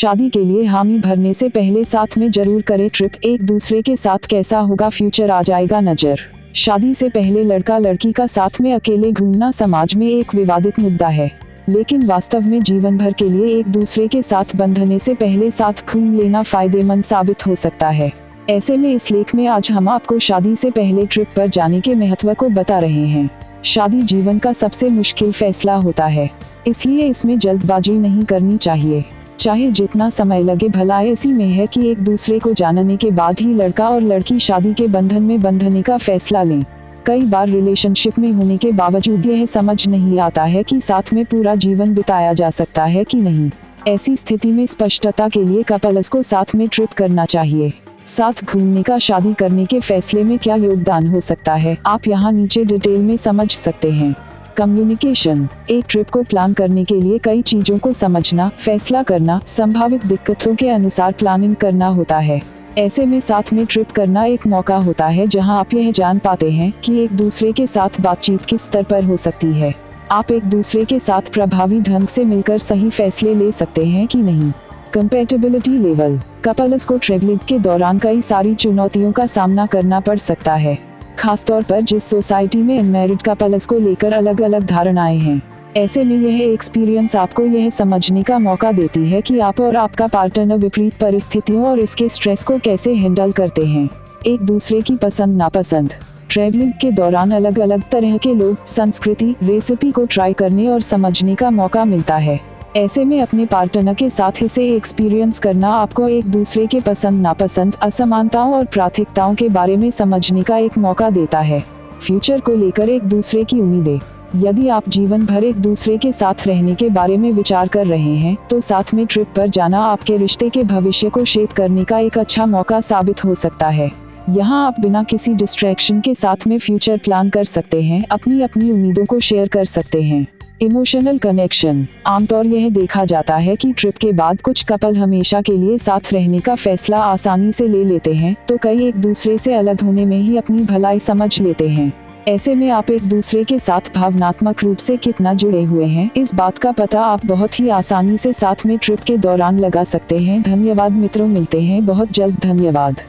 शादी के लिए हामी भरने से पहले साथ में जरूर करें ट्रिप, एक दूसरे के साथ कैसा होगा फ्यूचर आ जाएगा नजर। शादी से पहले लड़का लड़की का साथ में अकेले घूमना समाज में एक विवादित मुद्दा है, लेकिन वास्तव में जीवन भर के लिए एक दूसरे के साथ बंधने से पहले साथ घूम लेना फायदेमंद साबित हो सकता है। ऐसे में इस लेख में आज हम आपको शादी से पहले ट्रिप पर जाने के महत्व को बता रहे हैं। शादी जीवन का सबसे मुश्किल फैसला होता है, इसलिए इसमें जल्दबाजी नहीं करनी चाहिए। चाहे जितना समय लगे, भला ऐसी में है कि एक दूसरे को जानने के बाद ही लड़का और लड़की शादी के बंधन में बंधने का फैसला लें। कई बार रिलेशनशिप में होने के बावजूद यह समझ नहीं आता है कि साथ में पूरा जीवन बिताया जा सकता है कि नहीं। ऐसी स्थिति में स्पष्टता के लिए कपल्स को साथ में ट्रिप करना चाहिए। साथ घूमने का शादी करने के फैसले में क्या योगदान हो सकता है, आप यहाँ नीचे डिटेल में समझ सकते हैं। कम्युनिकेशन। एक ट्रिप को प्लान करने के लिए कई चीजों को समझना, फैसला करना, संभावित दिक्कतों के अनुसार प्लानिंग करना होता है। ऐसे में साथ में ट्रिप करना एक मौका होता है जहां आप यह जान पाते हैं कि एक दूसरे के साथ बातचीत किस स्तर पर हो सकती है। आप एक दूसरे के साथ प्रभावी ढंग से मिलकर सही फैसले ले सकते हैं कि नहीं। Compatibility level. कपल्स को ट्रैवलिंग के दौरान कई सारी चुनौतियों का सामना करना पड़ सकता है, खासतौर पर जिस सोसाइटी में अनमैरिड कपल्स को लेकर अलग अलग धारणाएं हैं। ऐसे में यह एक्सपीरियंस आपको यह समझने का मौका देती है कि आप और आपका पार्टनर विपरीत परिस्थितियों और इसके स्ट्रेस को कैसे हैंडल करते हैं। एक दूसरे की पसंद नापसंद। ट्रैवलिंग के दौरान अलग अलग तरह के लोग, संस्कृति, रेसिपी को ट्राई करने और समझने का मौका मिलता है। ऐसे में अपने पार्टनर के साथ इसे एक्सपीरियंस करना आपको एक दूसरे के पसंद नापसंद, असमानताओं और प्राथमिकताओं के बारे में समझने का एक मौका देता है। फ्यूचर को लेकर एक दूसरे की उम्मीदें। यदि आप जीवन भर एक दूसरे के साथ रहने के बारे में विचार कर रहे हैं, तो साथ में ट्रिप पर जाना आपके रिश्ते के भविष्य को शेप करने का एक अच्छा मौका साबित हो सकता है। यहाँ आप बिना किसी डिस्ट्रैक्शन के साथ में फ्यूचर प्लान कर सकते हैं, अपनी अपनी उम्मीदों को शेयर कर सकते हैं। Emotional connection. आमतौर यह देखा जाता है कि ट्रिप के बाद कुछ कपल हमेशा के लिए साथ रहने का फैसला आसानी से ले लेते हैं, तो कई एक दूसरे से अलग होने में ही अपनी भलाई समझ लेते हैं। ऐसे में आप एक दूसरे के साथ भावनात्मक रूप से कितना जुड़े हुए हैं, इस बात का पता आप बहुत ही आसानी से साथ में ट्रिप के दौरान लगा सकते हैं। धन्यवाद मित्रों, मिलते हैं बहुत जल्द। धन्यवाद।